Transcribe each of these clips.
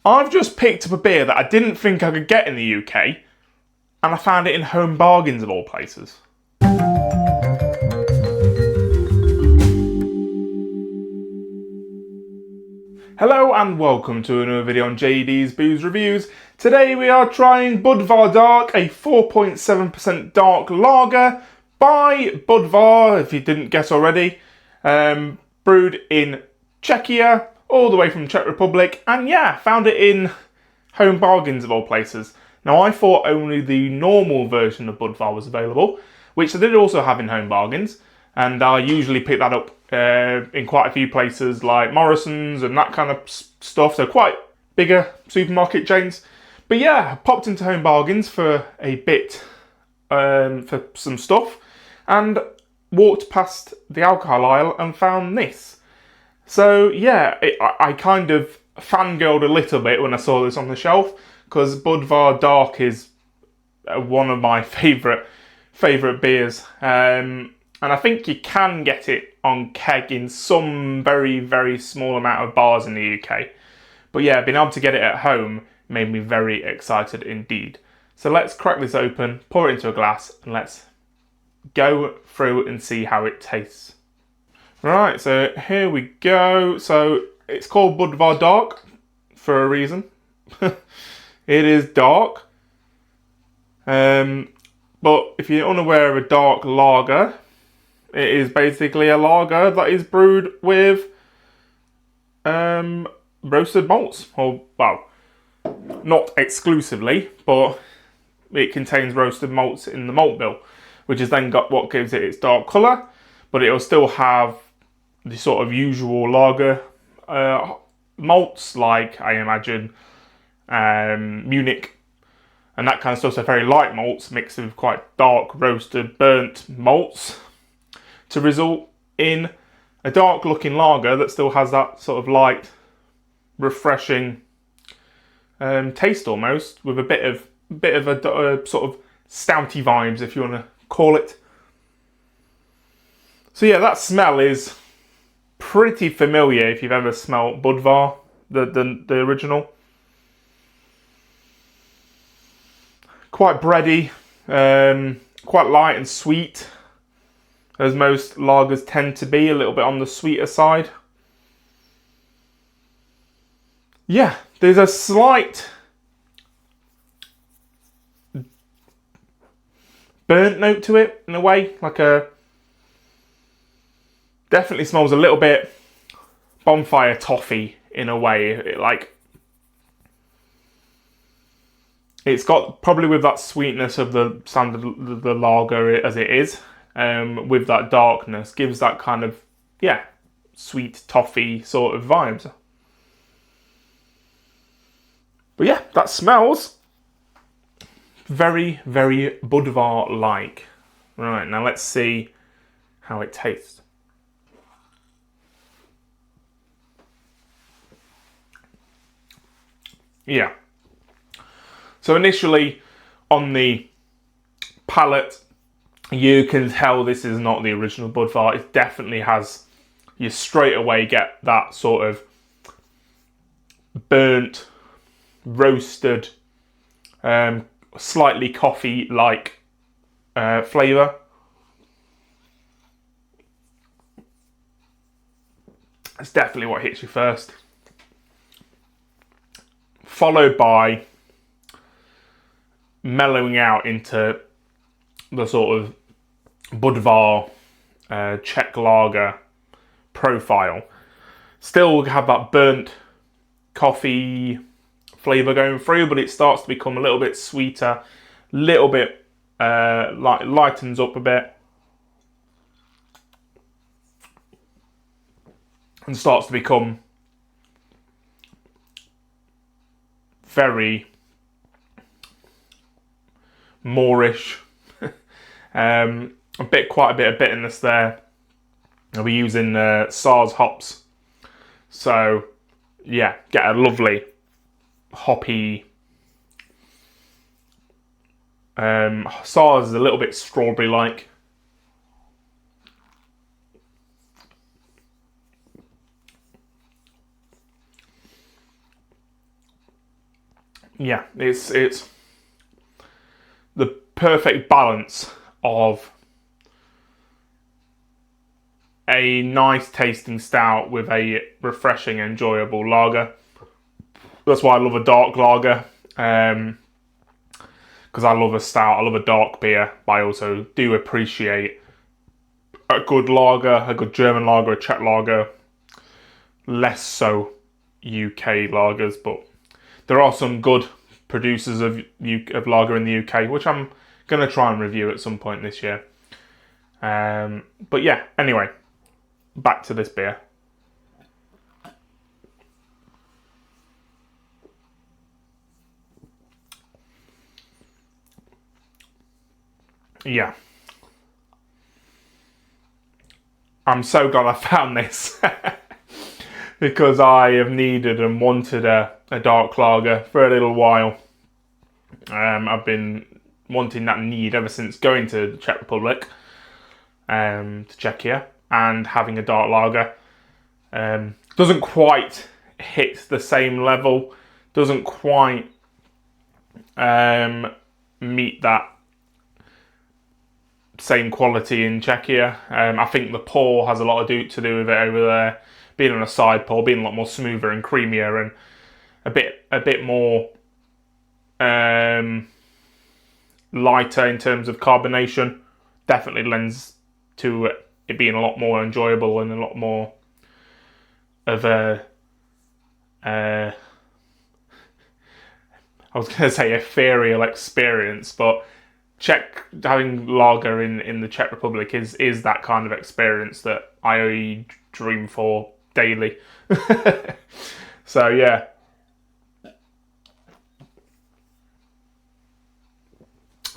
I've just picked up a beer that I didn't think I could get in the UK, and I found it in Home Bargains of all places. Hello and welcome to another video on JD's Booze Reviews. Today we are trying Budvar Dark, a 4.7% dark lager by Budvar, if you didn't guess already. Brewed in Czechia, all the way from Czech Republic, and yeah, found it in Home Bargains of all places. Now I thought only the normal version of Budvar was available, which they did also have in Home Bargains, and I usually pick that up in quite a few places like Morrison's and that kind of stuff, so quite bigger supermarket chains. But yeah, I popped into Home Bargains for a bit, for some stuff, and walked past the alcohol aisle and found this. So yeah, I kind of fangirled a little bit when I saw this on the shelf, because Budvar Dark is one of my favourite beers. And I think you can get it on keg in some very, very small amount of bars in the UK. But yeah, being able to get it at home made me very excited indeed. So let's crack this open, pour it into a glass, and let's go through and see how it tastes. Right, so here we go. So it's called Budvar Dark for a reason. It is dark. But if you're unaware of a dark lager, it is basically a lager that is brewed with roasted malts. Or, well, not exclusively, but it contains roasted malts in the malt bill, which has then got what gives it its dark colour, but it will still have the sort of usual lager malts, like I imagine Munich and that kind of stuff. So very light malts mixed with quite dark roasted burnt malts, to result in a dark looking lager that still has that sort of light, refreshing taste almost, with a bit of a sort of stouty vibes, if you want to call it. So yeah, that smell is pretty familiar if you've ever smelled Budvar, the original. Quite bready, quite light and sweet, as most lagers tend to be, a little bit on the sweeter side. Yeah, there's a slight burnt note to it in a way, definitely smells a little bit bonfire toffee in a way. It's got, probably with that sweetness of the standard the lager as it is, with that darkness, gives that kind of, yeah, sweet toffee sort of vibes. But yeah, that smells very, very Budvar-like. Right, now let's see how it tastes. Yeah. So initially, on the palate, you can tell this is not the original Budvar. It definitely has, you straight away get that sort of burnt, roasted, slightly coffee-like flavour. That's definitely what hits you first. Followed by mellowing out into the sort of Budvar Czech lager profile. Still have that burnt coffee flavour going through, but it starts to become a little bit sweeter, little bit lightens up a bit, and starts to become very moorish. Quite a bit of bitterness there. I'll be using SARS hops, so yeah, get a lovely hoppy. SARS is a little bit strawberry-like. yeah, it's the perfect balance of a nice tasting stout with a refreshing, enjoyable lager. That's why I love a dark lager, because I love a stout, I love a dark beer, but I also do appreciate a good lager, a good German lager, a Czech lager, less so UK lagers, but there are some good producers of lager in the UK, which I'm going to try and review at some point this year. But yeah, anyway, back to this beer. Yeah. I'm so glad I found this. Because I have needed and wanted a dark lager for a little while. I've been wanting that need ever since going to the Czech Republic, to Czechia, and having a dark lager. Doesn't quite hit the same level, doesn't quite meet that same quality in Czechia. I think the pour has a lot to do with it over there, being on a side pour, being a lot more smoother and creamier, and a bit more lighter in terms of carbonation. Definitely lends to it being a lot more enjoyable and a lot more of a I was going to say ethereal experience, but having lager in the Czech Republic is that kind of experience that I dream for daily. So yeah,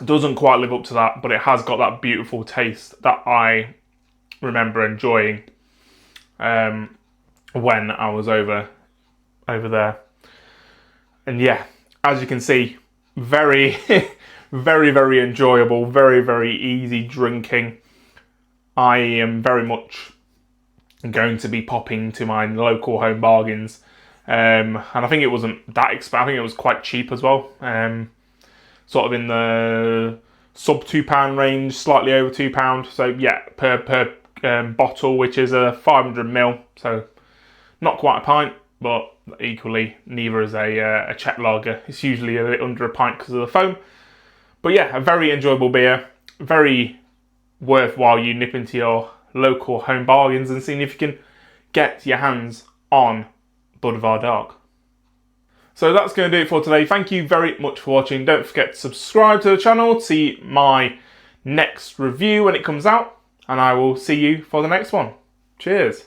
doesn't quite live up to that, but it has got that beautiful taste that I remember enjoying when I was over there. And yeah, as you can see, very very, very enjoyable, very, very easy drinking. I am very much going to be popping to my local home bargains. And I think it wasn't that expensive. I think it was quite cheap as well. Sort of in the sub £2 range, slightly over £2. So yeah, per bottle, which is a 500ml. So not quite a pint, but equally neither is a Czech lager. It's usually a bit under a pint because of the foam. But yeah, a very enjoyable beer, very worthwhile you nip into your local home bargains and seeing if you can get your hands on Budvar Dark. So that's going to do it for today. Thank you very much for watching. Don't forget to subscribe to the channel to see my next review when it comes out, and I will see you for the next one. Cheers.